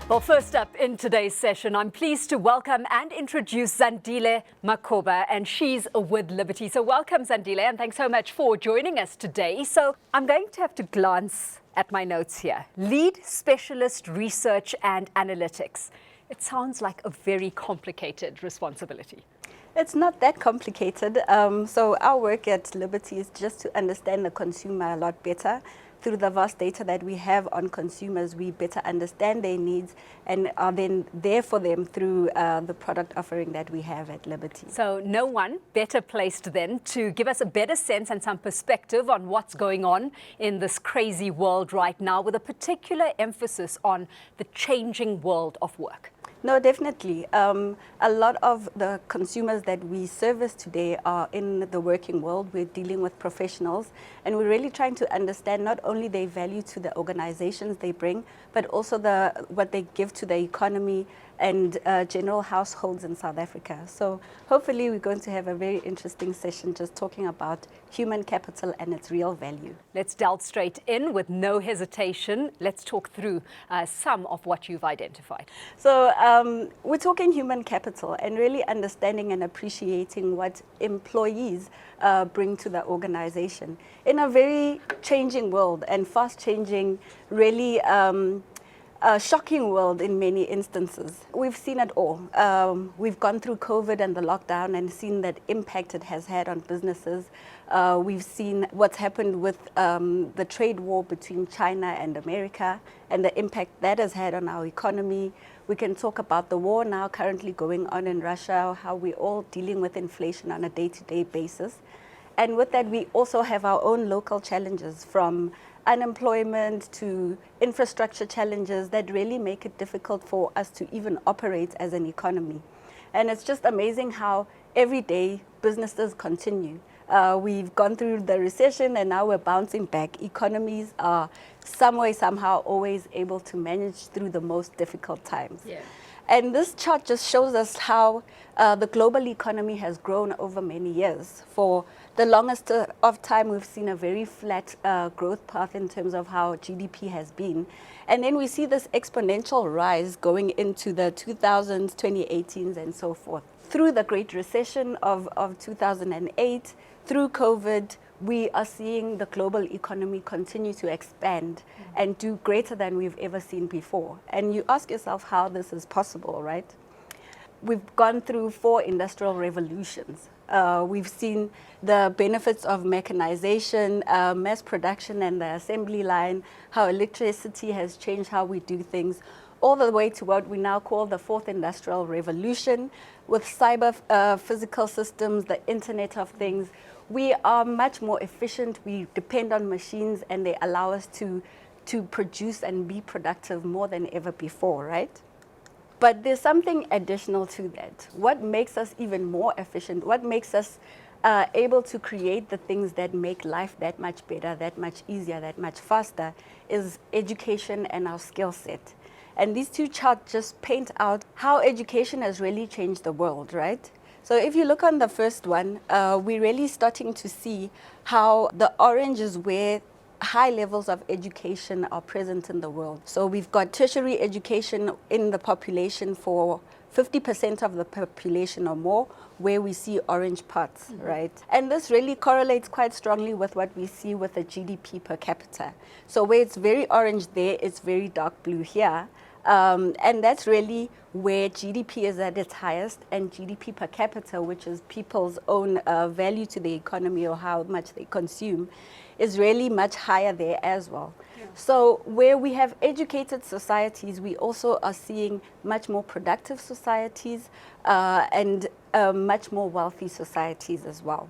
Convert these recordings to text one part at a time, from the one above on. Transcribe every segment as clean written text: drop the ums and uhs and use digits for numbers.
Well, first up in today's session, I'm pleased to welcome and introduce Zandile Makhoba, and she's with Liberty. So welcome, Zandile, and thanks so much for joining us today. So I'm going to have to glance at my notes here. Lead Specialist Research and Analytics. It sounds like a very complicated responsibility. It's not that complicated. So our work at Liberty is just to understand the consumer a lot better. Through the vast data that we have on consumers, we better understand their needs and are then there for them through the product offering that we have at Liberty. So no one better placed then to give us a better sense and some perspective on what's going on in this crazy world right now, with a particular emphasis on the changing world of work. No, definitely. A lot of the consumers that we service today are in the working world. We're dealing with professionals, and we're really trying to understand not only their value to the organizations they bring, but also what they give to the economy and general households in South Africa. So hopefully we're going to have a very interesting session just talking about human capital and its real value. Let's delve straight in with no hesitation. Let's talk through some of what you've identified. So we're talking human capital and really understanding and appreciating what employees bring to the organization in a very changing world and fast changing, really a shocking world in many instances. We've seen it all. We've gone through COVID and the lockdown and seen that impact it has had on businesses. We've seen what's happened with the trade war between China and America and the impact that has had on our economy. We can talk about the war now currently going on in Russia, how we're all dealing with inflation on a day-to-day basis. And with that, we also have our own local challenges, from unemployment to infrastructure challenges that really make it difficult for us to even operate as an economy. And it's just amazing how every day businesses continue. We've gone through the recession and now we're bouncing back. Economies are some way, somehow always able to manage through the most difficult times. Yeah. And this chart just shows us how the global economy has grown over many years. For the longest of time, we've seen a very flat growth path in terms of how GDP has been. And then we see this exponential rise going into the 2000s, 2018s, and so forth. Through the Great Recession of 2008, through COVID, we are seeing the global economy continue to expand and do greater than we've ever seen before. And you ask yourself how this is possible, right? We've gone through 4 industrial revolutions. We've seen the benefits of mechanization, mass production and the assembly line, how electricity has changed how we do things, all the way to what we now call the 4th industrial revolution with cyber physical systems, the Internet of Things. We are much more efficient. We depend on machines and they allow us to produce and be productive more than ever before, right? But there's something additional to that. What makes us even more efficient, what makes us able to create the things that make life that much better, that much easier, that much faster, is education and our skill set. And these 2 charts just paint out how education has really changed the world, right? So if you look on the first one, we're really starting to see how the orange is where high levels of education are present in the world. So we've got tertiary education in the population for 50% of the population or more, where we see orange parts, right? And this really correlates quite strongly with what we see with the GDP per capita. So where it's very orange there, it's very dark blue here. And that's really where GDP is at its highest, and GDP per capita, which is people's own value to the economy or how much they consume, is really much higher there as well. Yeah. So where we have educated societies, we also are seeing much more productive societies and much more wealthy societies as well.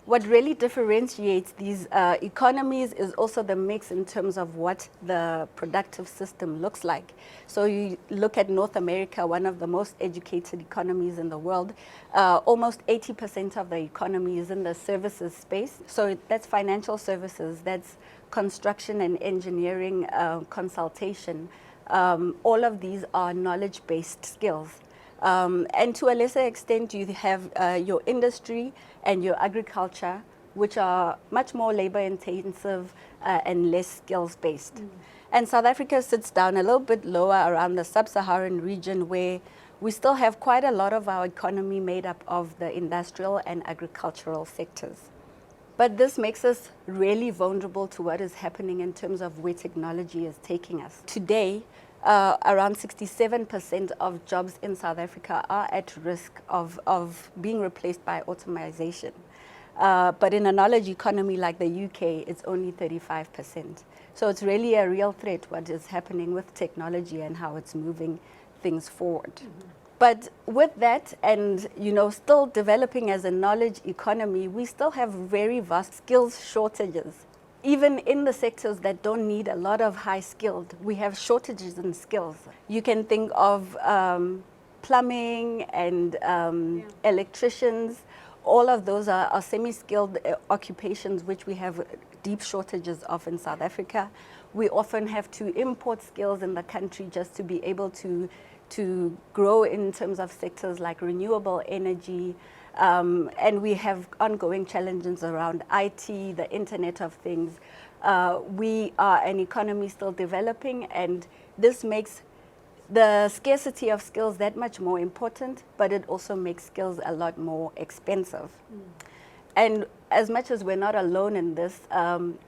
What really differentiates these economies is also the mix in terms of what the productive system looks like. So you look at North America, one of the most educated economies in the world. Almost 80% of the economy is in the services space. So that's financial services, that's construction and engineering, consultation. All of these are knowledge-based skills. And to a lesser extent, you have your industry and your agriculture, which are much more labor intensive and less skills based. And South Africa sits down a little bit lower around the sub-Saharan region, where we still have quite a lot of our economy made up of the industrial and agricultural sectors. But this makes us really vulnerable to what is happening in terms of where technology is taking us. Today, around 67% of jobs in South Africa are at risk of being replaced by automation. But in a knowledge economy like the UK, it's only 35%. So it's really a real threat what is happening with technology and how it's moving things forward. Mm-hmm. But with that, and still developing as a knowledge economy, we still have very vast skills shortages. Even in the sectors that don't need a lot of high skilled, we have shortages in skills. You can think of plumbing and electricians. All of those are semi-skilled occupations which we have deep shortages of in South Africa. We often have to import skills in the country just to be able to grow in terms of sectors like renewable energy, and we have ongoing challenges around IT, the Internet of Things. We are an economy still developing, and this makes the scarcity of skills that much more important, but it also makes skills a lot more expensive. And as much as we're not alone in this,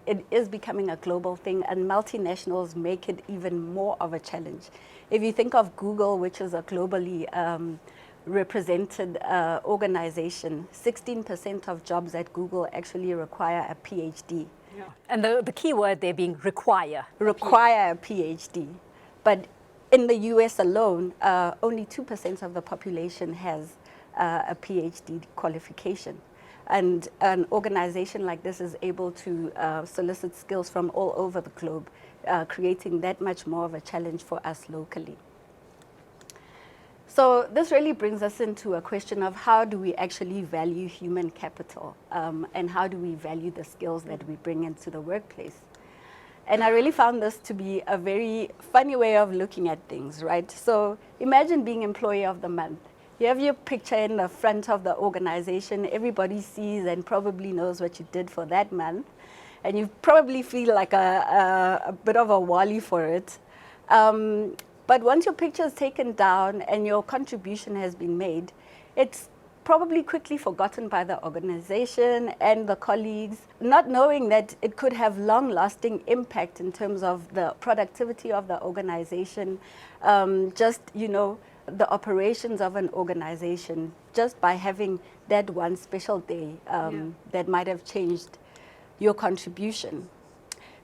it is becoming a global thing, and multinationals make it even more of a challenge. If you think of Google, which is a globally represented organization, 16% of jobs at Google actually require a PhD. Yeah. And the key word there being require. Require a PhD. But in the US alone, only 2% of the population has a PhD qualification. And an organization like this is able to solicit skills from all over the globe, creating that much more of a challenge for us locally. So this really brings us into a question of how do we actually value human capital, and how do we value the skills that we bring into the workplace. And I really found this to be a very funny way of looking at things, right? So imagine being Employee of the Month. You have your picture in the front of the organization. Everybody sees and probably knows what you did for that month. And you probably feel like a bit of a wally for it. But once your picture is taken down and your contribution has been made, it's probably quickly forgotten by the organization and the colleagues, not knowing that it could have long-lasting impact in terms of the productivity of the organization, the operations of an organization, just by having that one special day that might have changed your contribution.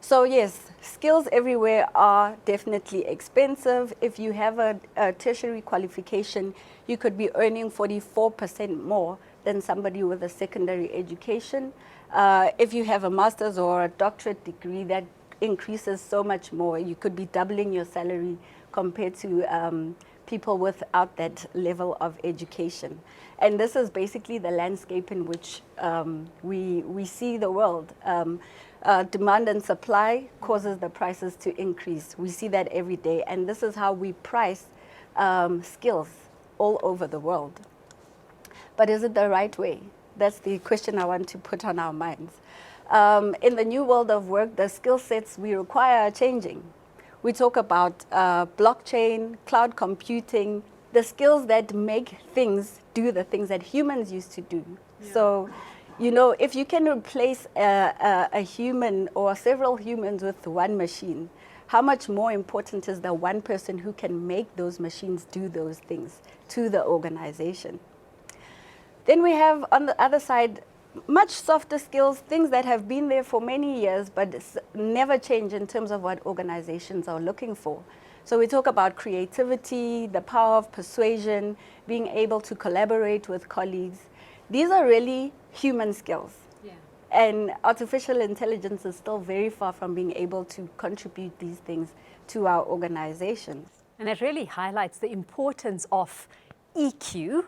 So yes, skills everywhere are definitely expensive. If you have a tertiary qualification, you could be earning 44% more than somebody with a secondary education. If you have a master's or a doctorate degree, that increases so much more. You could be doubling your salary compared to people without that level of education. And this is basically the landscape in which we see the world. Demand and supply causes the prices to increase. We see that every day, and this is how we price skills all over the world. But is it the right way? That's the question I want to put on our minds. In the new world of work, the skill sets we require are changing. We talk about blockchain, cloud computing, the skills that make things do the things that humans used to do. Yeah. So, if you can replace a human or several humans with one machine, how much more important is the one person who can make those machines do those things to the organization? Then we have, on the other side, much softer skills, things that have been there for many years but never change in terms of what organizations are looking for. So we talk about creativity, the power of persuasion, being able to collaborate with colleagues. These are really human skills. Yeah. And artificial intelligence is still very far from being able to contribute these things to our organizations. And it really highlights the importance of EQ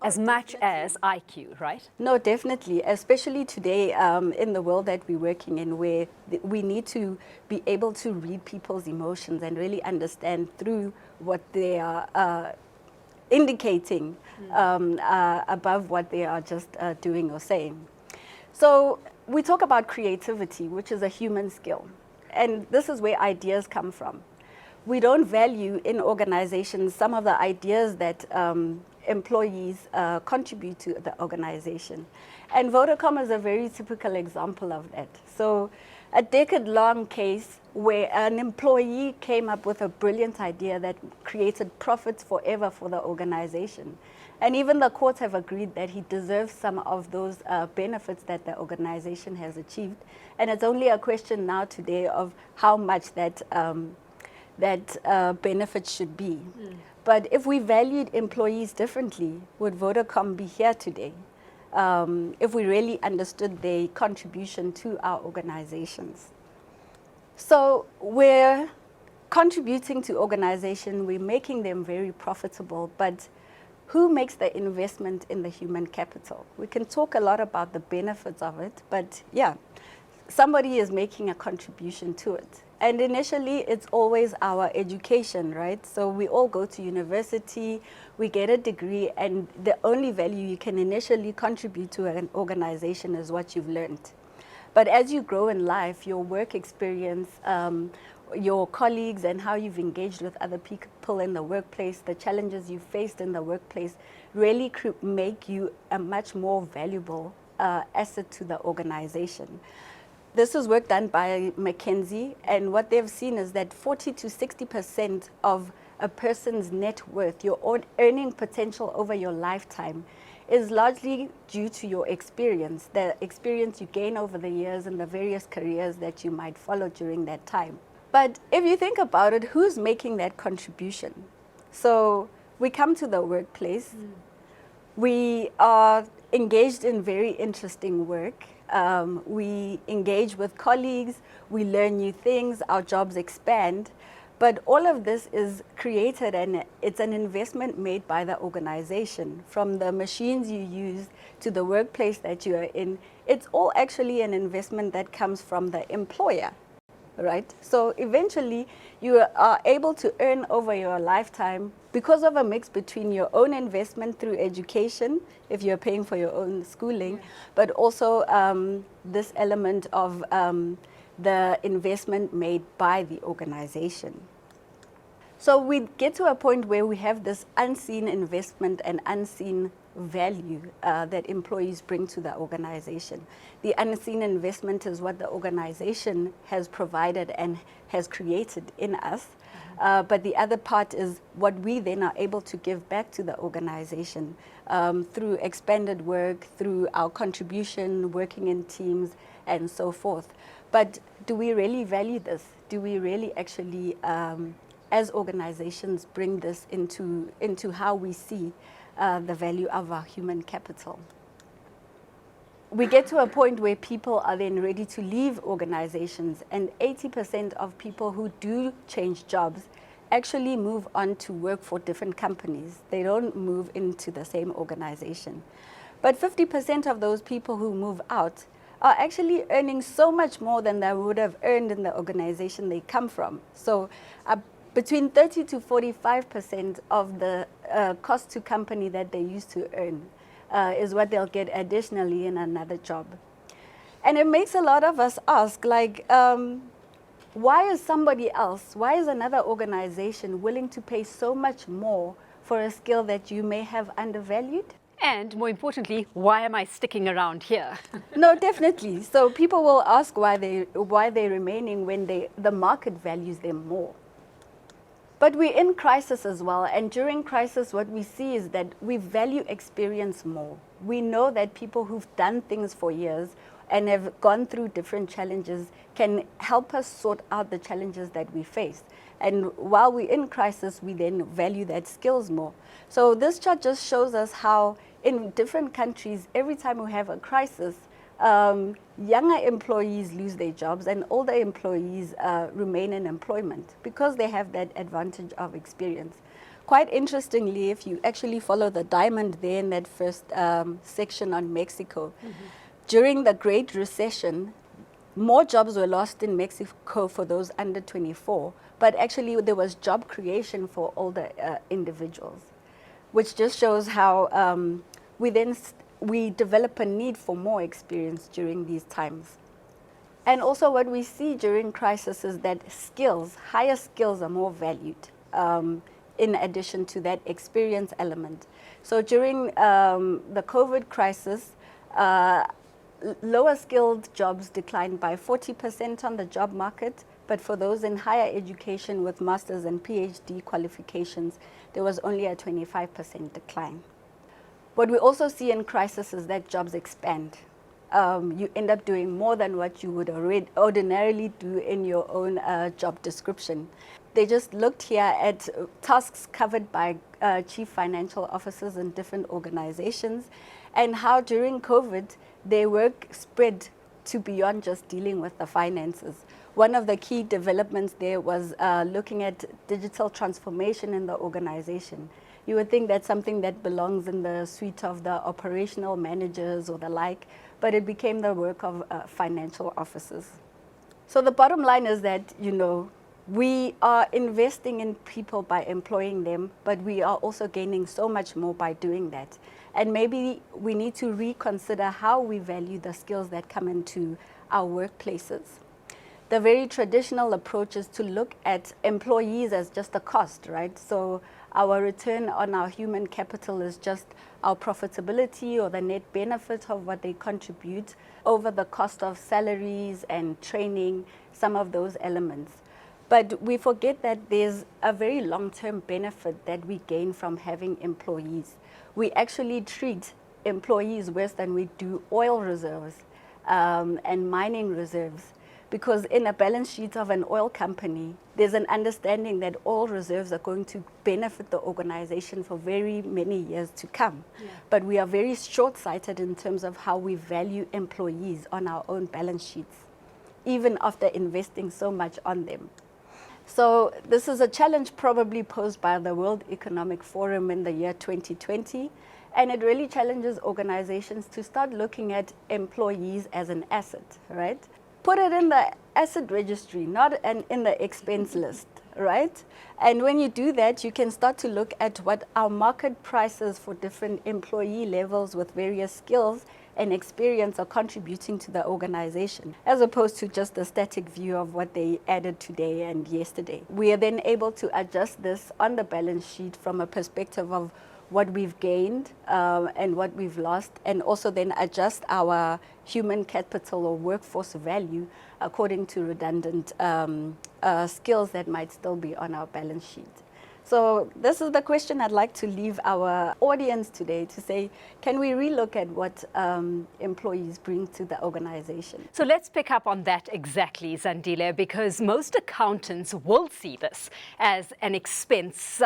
as much as IQ, right? No, definitely, especially today in the world that we're working in, where we need to be able to read people's emotions and really understand through what they are indicating above what they are just doing or saying. So we talk about creativity, which is a human skill. and this is where ideas come from. We don't value in organizations some of the ideas that employees contribute to the organization. And Vodacom is a very typical example of that. So a decade-long case where an employee came up with a brilliant idea that created profits forever for the organization. And even the courts have agreed that he deserves some of those benefits that the organization has achieved. And it's only a question now today of how much that benefit should be. But if we valued employees differently, would Vodacom be here today? If we really understood their contribution to our organizations. So we're contributing to organization, we're making them very profitable, but who makes the investment in the human capital? We can talk a lot about the benefits of it, but yeah, somebody is making a contribution to it. And initially, it's always our education, right? So we all go to university, we get a degree, and the only value you can initially contribute to an organization is what you've learned. But as you grow in life, your work experience, your colleagues and how you've engaged with other people in the workplace, the challenges you faced in the workplace really make you a much more valuable asset to the organization. This is work done by McKinsey, and what they've seen is that 40 to 60% of a person's net worth, your own earning potential over your lifetime, is largely due to your experience, the experience you gain over the years and the various careers that you might follow during that time. But if you think about it, who's making that contribution? So we come to the workplace, we are engaged in very interesting work. We engage with colleagues, we learn new things, our jobs expand. But all of this is created and it's an investment made by the organization. From the machines you use to the workplace that you are in, it's all actually an investment that comes from the employer, right? So eventually you are able to earn over your lifetime because of a mix between your own investment through education, if you're paying for your own schooling, but also this element of the investment made by the organization. So we get to a point where we have this unseen investment and unseen value that employees bring to the organization. The unseen investment is what the organization has provided and has created in us. But the other part is what we then are able to give back to the organization through expanded work, through our contribution, working in teams, and so forth. But do we really value this? Do we really actually, as organizations, bring this into how we see the value of our human capital? We get to a point where people are then ready to leave organizations, and 80% of people who do change jobs actually move on to work for different companies. They don't move into the same organization. But 50% of those people who move out are actually earning so much more than they would have earned in the organization they come from. So between 30 to 45% of the cost to company that they used to earn is what they'll get additionally in another job. And it makes a lot of us ask, like, why is somebody else, why is another organization willing to pay so much more for a skill that you may have undervalued? And more importantly, why am I sticking around here? No, definitely. So people will ask why they're remaining when the market values them more. But we're in crisis as well, and during crisis what we see is that we value experience more. We know that people who've done things for years and have gone through different challenges can help us sort out the challenges that we face. And while we're in crisis, we then value that skills more. So this chart just shows us how in different countries, every time we have a crisis, younger employees lose their jobs and older employees remain in employment because they have that advantage of experience. Quite interestingly, if you actually follow the diamond there in that first section on Mexico, during the Great Recession, more jobs were lost in Mexico for those under 24, but actually there was job creation for older individuals, which just shows how we develop a need for more experience during these times. And also what we see during crisis is that skills, higher skills are more valued in addition to that experience element. So during the COVID crisis, lower skilled jobs declined by 40% on the job market, but for those in higher education with master's and PhD qualifications, there was only a 25% decline. What we also see in crisis is that jobs expand. You end up doing more than what you would ordinarily do in your own job description. They just looked here at tasks covered by chief financial officers in different organizations and how during COVID, their work spread to beyond just dealing with the finances. One of the key developments there was looking at digital transformation in the organization. You would think that's something that belongs in the suite of the operational managers or the like, but it became the work of financial officers. So the bottom line is that, we are investing in people by employing them, but we are also gaining so much more by doing that. And maybe we need to reconsider how we value the skills that come into our workplaces. The very traditional approach is to look at employees as just a cost, right? So our return on our human capital is just our profitability or the net benefit of what they contribute over the cost of salaries and training, some of those elements. But we forget that there's a very long-term benefit that we gain from having employees. We actually treat employees worse than we do oil reserves and mining reserves. Because in a balance sheet of an oil company, there's an understanding that oil reserves are going to benefit the organization for very many years to come. Yeah. But we are very short-sighted in terms of how we value employees on our own balance sheets, even after investing so much on them. So this is a challenge probably posed by the World Economic Forum in the year 2020, and it really challenges organizations to start looking at employees as an asset, right? Put it in the asset registry, not in the expense list, right? And when you do that, you can start to look at what our market prices for different employee levels with various skills and experience are contributing to the organization, as opposed to just a static view of what they added today and yesterday. We are then able to adjust this on the balance sheet from a perspective of what we've gained and what we've lost, and also then adjust our human capital or workforce value according to redundant skills that might still be on our balance sheet. So this is the question I'd like to leave our audience today to say, can we relook at what employees bring to the organization? So let's pick up on that exactly, Zandile, because most accountants will see this as an expense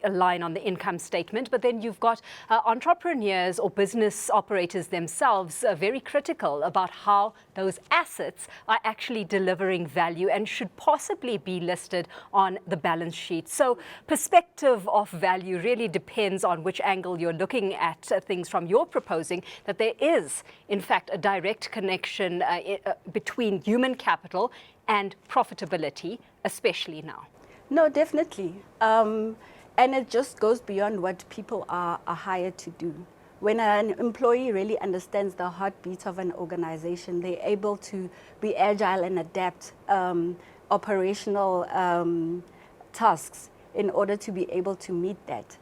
line on the income statement, but then you've got entrepreneurs or business operators themselves very critical about how those assets are actually delivering value and should possibly be listed on the balance sheet. So perspective of value really depends on which angle you're looking at things from. You're proposing that there is, in fact, a direct connection between human capital and profitability, especially now. No, definitely. And it just goes beyond what people are hired to do. When an employee really understands the heartbeat of an organization, they're able to be agile and adapt operational tasks in order to be able to meet that.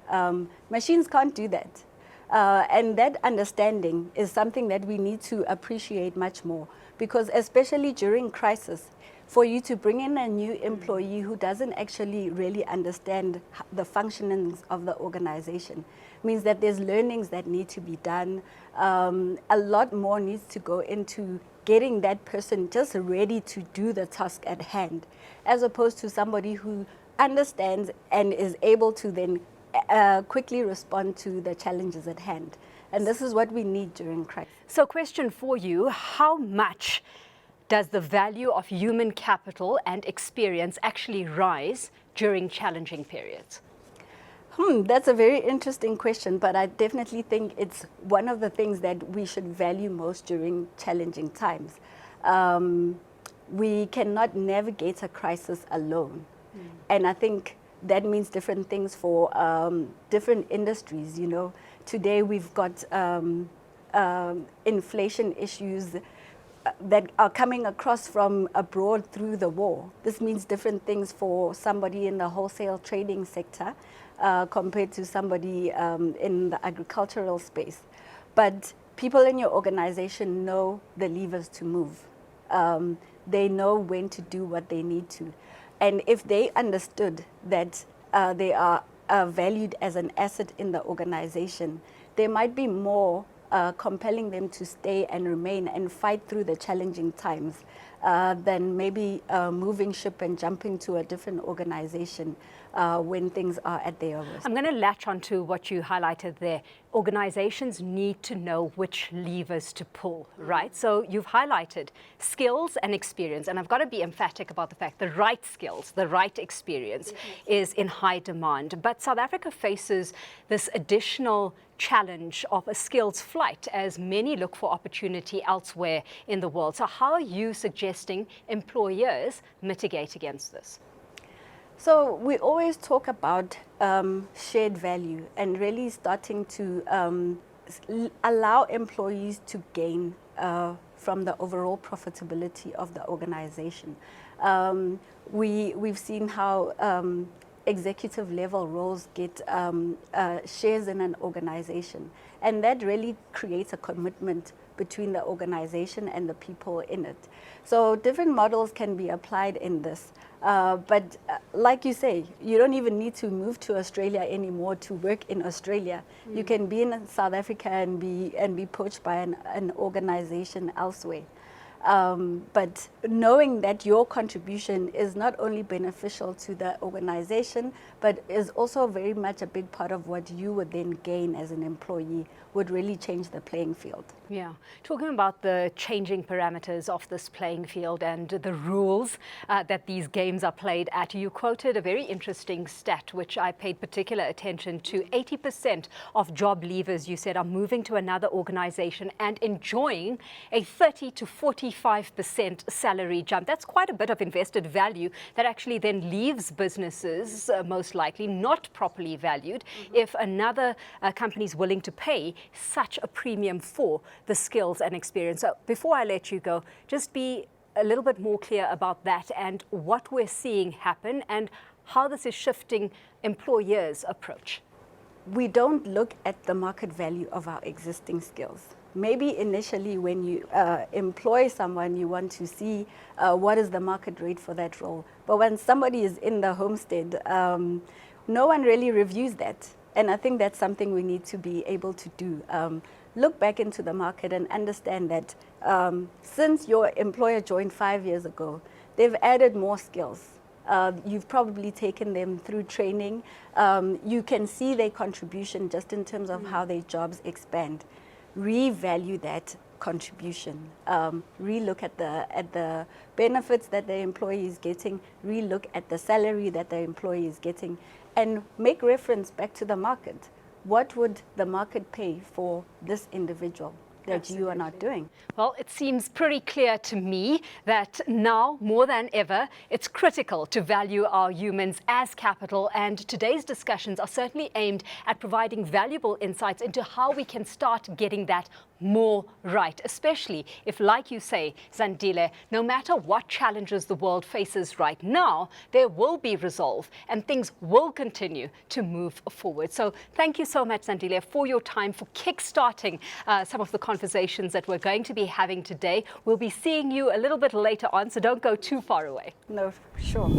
Machines can't do that. And that understanding is something that we need to appreciate much more, because especially during crisis, for you to bring in a new employee who doesn't actually really understand the functionings of the organization means that there's learnings that need to be done. A lot more needs to go into getting that person just ready to do the task at hand, as opposed to somebody who understands and is able to then quickly respond to the challenges at hand. And this is what we need during crisis. So question for you, how much does the value of human capital and experience actually rise during challenging periods? That's a very interesting question, but I definitely think it's one of the things that we should value most during challenging times. We cannot navigate a crisis alone. And I think that means different things for different industries. Today we've got inflation issues. that are coming across from abroad through the war. This means different things for somebody in the wholesale trading sector compared to somebody in the agricultural space. But people in your organization know the levers to move. They know when to do what they need to. And if they understood that they are valued as an asset in the organization, there might be more compelling them to stay and remain and fight through the challenging times than maybe moving ship and jumping to a different organization when things are at their worst. I'm going to latch onto what you highlighted there. Organizations need to know which levers to pull, right? So you've highlighted skills and experience, and I've got to be emphatic about the fact the right skills, the right experience is in high demand. But South Africa faces this additional challenge of a skills flight as many look for opportunity elsewhere in the world. So how are you suggesting employers mitigate against this? So we always talk about shared value and really starting to allow employees to gain from the overall profitability of the organization. We've seen how executive level roles get shares in an organization, and that really creates a commitment between the organization and the people in it. So different models can be applied in this. But like you say, you don't even need to move to Australia anymore to work in Australia. You can be in South Africa and be poached by an organization elsewhere. But knowing that your contribution is not only beneficial to the organization, but is also very much a big part of what you would then gain as an employee would really change the playing field. Yeah, talking about the changing parameters of this playing field and the rules that these games are played at, you quoted a very interesting stat, which I paid particular attention to. 80% of job leavers, you said, are moving to another organization and enjoying a 30 to 45% salary jump. That's quite a bit of invested value that actually then leaves businesses, most likely not properly valued, if another company is willing to pay such a premium for the skills and experience. So before I let you go, just be a little bit more clear about that and what we're seeing happen and how this is shifting employers' approach. We don't look at the market value of our existing skills. Maybe initially when you employ someone, you want to see what is the market rate for that role. But when somebody is in the homestead, no one really reviews that. And I think that's something we need to be able to do. Look back into the market and understand that since your employer joined 5 years ago, they've added more skills. You've probably taken them through training. You can see their contribution just in terms of how their jobs expand. Revalue that contribution. Relook at the benefits that the employee is getting. Relook at the salary that the employee is getting, and make reference back to the market. What would the market pay for this individual that you are not doing? Well, it seems pretty clear to me that now, more than ever, it's critical to value our humans as capital, and today's discussions are certainly aimed at providing valuable insights into how we can start getting that more right, especially if, like you say, Zandile, no matter what challenges the world faces right now, there will be resolve and things will continue to move forward. So thank you so much, Zandile, for your time, for kickstarting some of the conversations that we're going to be having today. We'll be seeing you a little bit later on, so don't go too far away. No, sure.